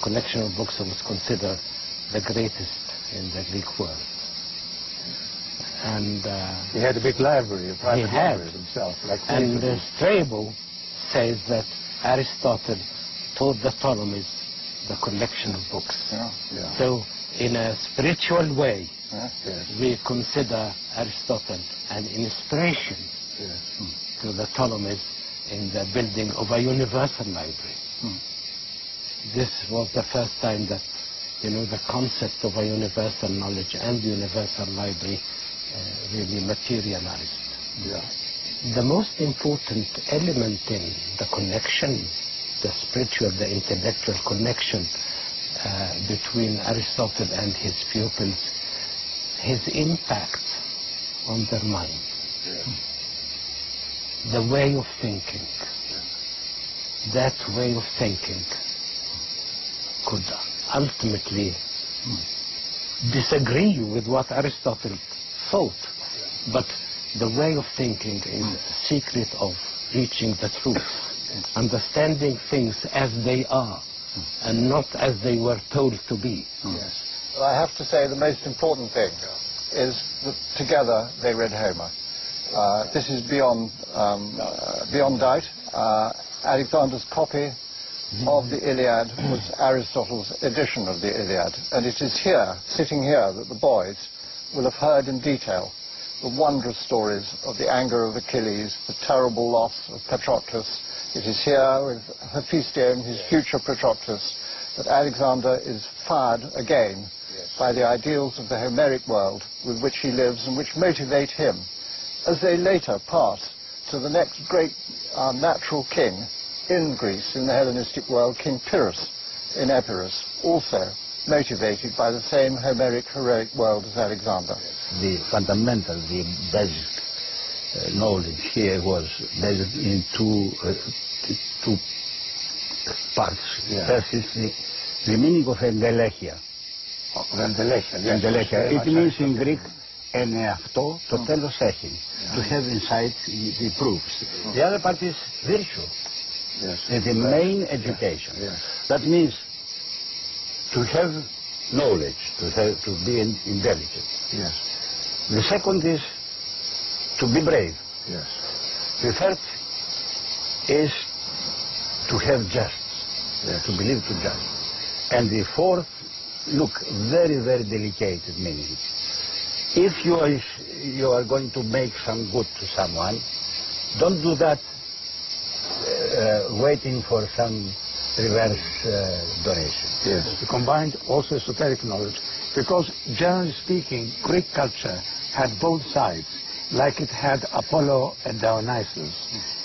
collection of books was considered the greatest in the Greek world. And he had a big library, a private library himself. Like and Strabo says that Aristotle taught the Ptolemies the collection of books. Yeah, yeah. So in a spiritual way, yes. we consider Aristotle an inspiration to the Ptolemies in the building of a universal library. This was the first time that, you know, the concept of a universal knowledge and universal library really materialized. Yeah. The most important element in the connection, the spiritual, the intellectual connection between Aristotle and his pupils, his impact on their mind, the way of thinking. That way of thinking could ultimately disagree with what Aristotle thought, but the way of thinking is the secret of reaching the truth, understanding things as they are and not as they were told to be. Yes. Well, I have to say the most important thing is that together they read Homer. This is beyond doubt. Alexander's copy of the Iliad was Aristotle's edition of the Iliad, and it is here, sitting here, that the boys will have heard in detail the wondrous stories of the anger of Achilles, the terrible loss of Patroclus. It is here with Hephaestion, his future Patroclus, that Alexander is fired again by the ideals of the Homeric world with which he lives and which motivate him, as they later pass to the next great natural king in Greece, in the Hellenistic world, King Pyrrhus in Epirus, also motivated by the same Homeric heroic world as Alexander. The fundamental, the basic knowledge here was based in two parts. First is the meaning of endelechia. Endelechia. It means in Greek αυτό το τέλος έχει. To have inside the proofs. The other part is virtue. The main education. That means to have knowledge, to be intelligent. The second is to be brave. The third is to have justice, to believe to justice. And the fourth, look, very, very delicate meaning. If you are going to make some good to someone, don't do that waiting for some reverse donation. Yes, combined also esoteric knowledge, because generally speaking, Greek culture had both sides, like it had Apollo and Dionysus.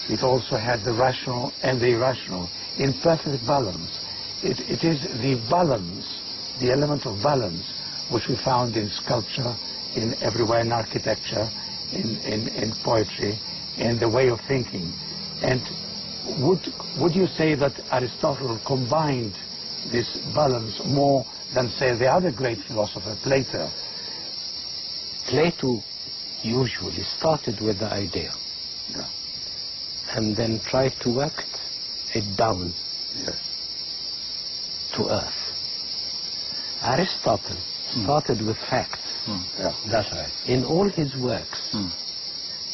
It also had the rational and the irrational in perfect balance. It is the balance, the element of balance, which we found in sculpture, in everywhere in architecture, in poetry, in the way of thinking. And would you say that Aristotle combined this balance more than, say, the other great philosopher, Plato? Plato usually started with the idea and then tried to work it down to earth. Aristotle started with facts. That's right. In all his works,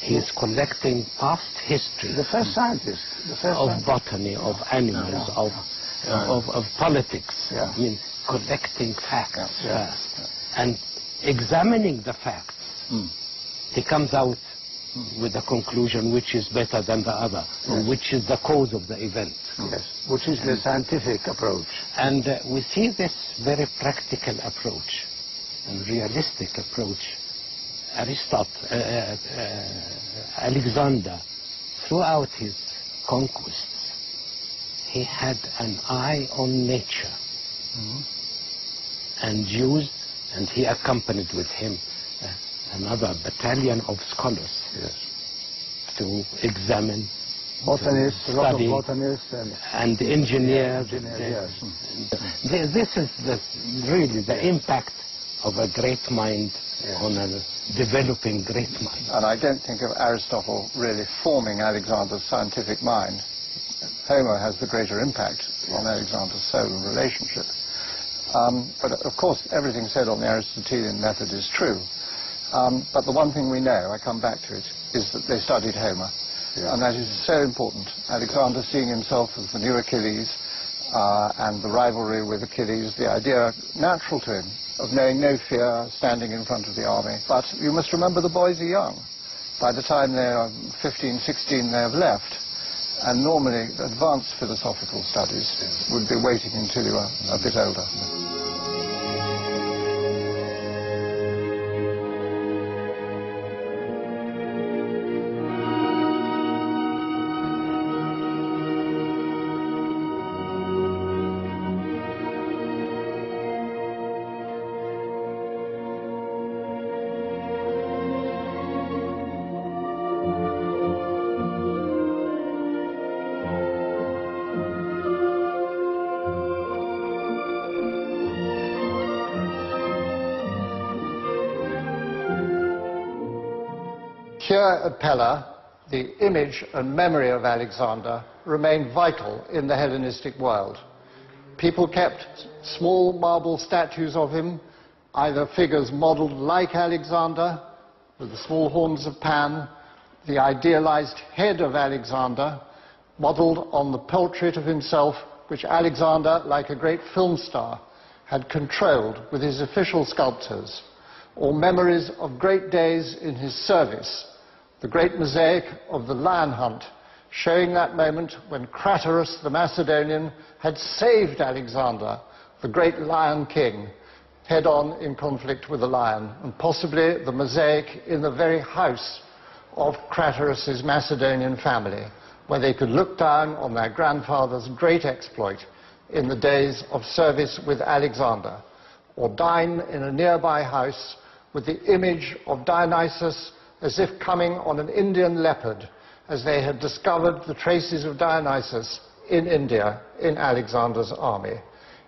he is collecting past history. The first scientist. Of botany, of animals, of politics. I mean, collecting facts first. And examining the facts, he comes out with a conclusion which is better than the other, or which is the cause of the event. Which is the scientific approach. And we see this very practical approach and realistic approach. Alexander, throughout his conquests, he had an eye on nature and he accompanied with him another battalion of scholars to examine, botanists, study, botanists and engineers. This is really the impact of a great mind on a developing great mind. And I don't think of Aristotle really forming Alexander's scientific mind. Homer has the greater impact on Alexander's solar relationship. But of course, everything said on the Aristotelian method is true. But the one thing we know, I come back to it, is that they studied Homer. Yeah. And that is so important. Alexander seeing himself as the new Achilles, and the rivalry with Achilles, the idea natural to him of knowing no fear, standing in front of the army. But you must remember the boys are young. By the time they are 15, 16, they have left. And normally advanced philosophical studies would be waiting until you are a bit older. Here at Pella, the image and memory of Alexander remained vital in the Hellenistic world. People kept small marble statues of him, either figures modelled like Alexander, with the small horns of Pan, the idealized head of Alexander, modelled on the portrait of himself, which Alexander, like a great film star, had controlled with his official sculptors, or memories of great days in his service, the great mosaic of the lion hunt, showing that moment when Craterus the Macedonian had saved Alexander, the great lion king, head-on in conflict with the lion, and possibly the mosaic in the very house of Craterus's Macedonian family, where they could look down on their grandfather's great exploit in the days of service with Alexander, or dine in a nearby house with the image of Dionysus as if coming on an Indian leopard, as they had discovered the traces of Dionysus in India, in Alexander's army.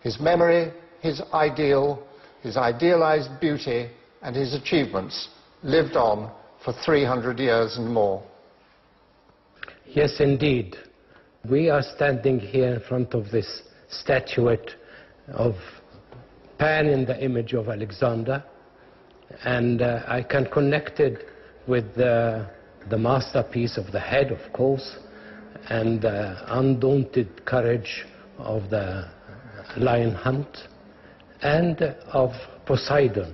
His memory, his ideal, his idealized beauty, and his achievements lived on for 300 years and more. Yes, indeed. We are standing here in front of this statuette of Pan in the image of Alexander, and I can connect it with the masterpiece of the head, of course, and the undaunted courage of the lion hunt, and of Poseidon.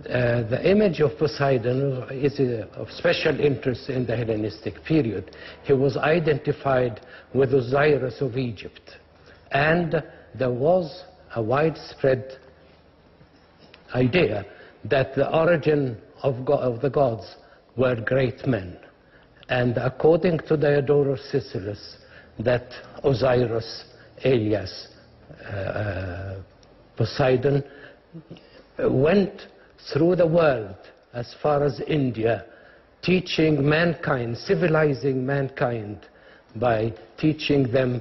The image of Poseidon is of special interest in the Hellenistic period. He was identified with Osiris of Egypt, and there was a widespread idea that the origin of the gods were great men. And according to Diodorus Siculus, that Osiris, alias Poseidon, went through the world as far as India, teaching mankind, civilizing mankind by teaching them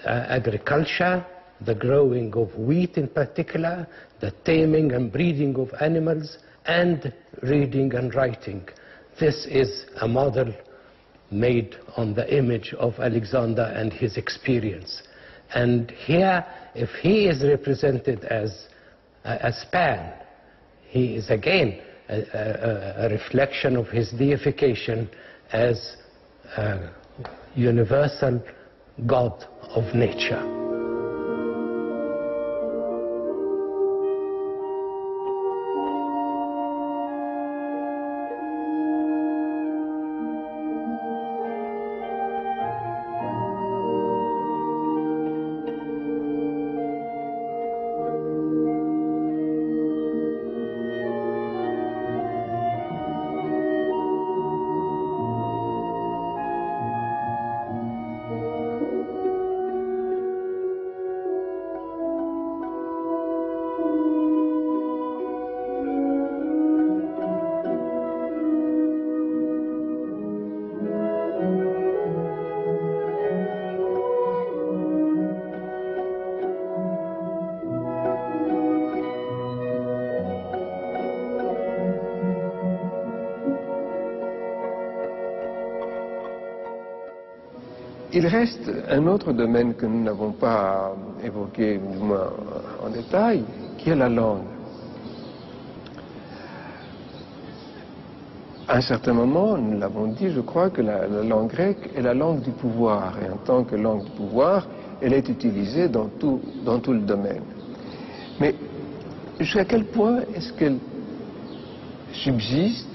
agriculture, the growing of wheat in particular, the taming and breeding of animals, and reading and writing. This is a model made on the image of Alexander and his experience. And here, if he is represented as Pan, he is again a reflection of his deification as a universal God of nature. Il reste un autre domaine que nous n'avons pas évoqué, du moins en détail, qui est la langue. À un certain moment, nous l'avons dit, je crois que la langue grecque est la langue du pouvoir. Et en tant que langue du pouvoir, elle est utilisée dans tout le domaine. Mais jusqu'à quel point est-ce qu'elle subsiste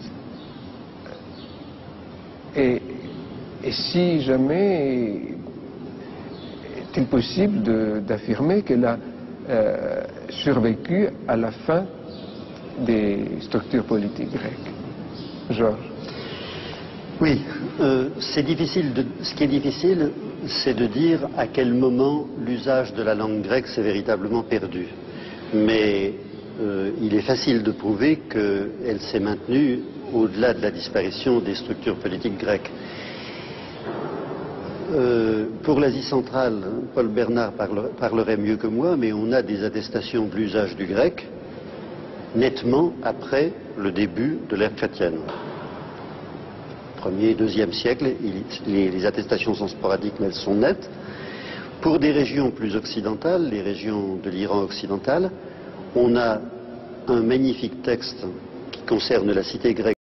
et si jamais est-il possible d'affirmer qu'elle a survécu à la fin des structures politiques grecques? Georges. Oui, ce qui est difficile, c'est de dire à quel moment l'usage de la langue grecque s'est véritablement perdu. Mais il est facile de prouver qu'elle s'est maintenue au-delà de la disparition des structures politiques grecques. Pour l'Asie centrale, Paul Bernard parlerait mieux que moi, mais on a des attestations de l'usage du grec nettement après le début de l'ère chrétienne. 1er et 2e siècle, les attestations sont sporadiques, mais elles sont nettes. Pour des régions plus occidentales, les régions de l'Iran occidental, on a un magnifique texte qui concerne la cité grecque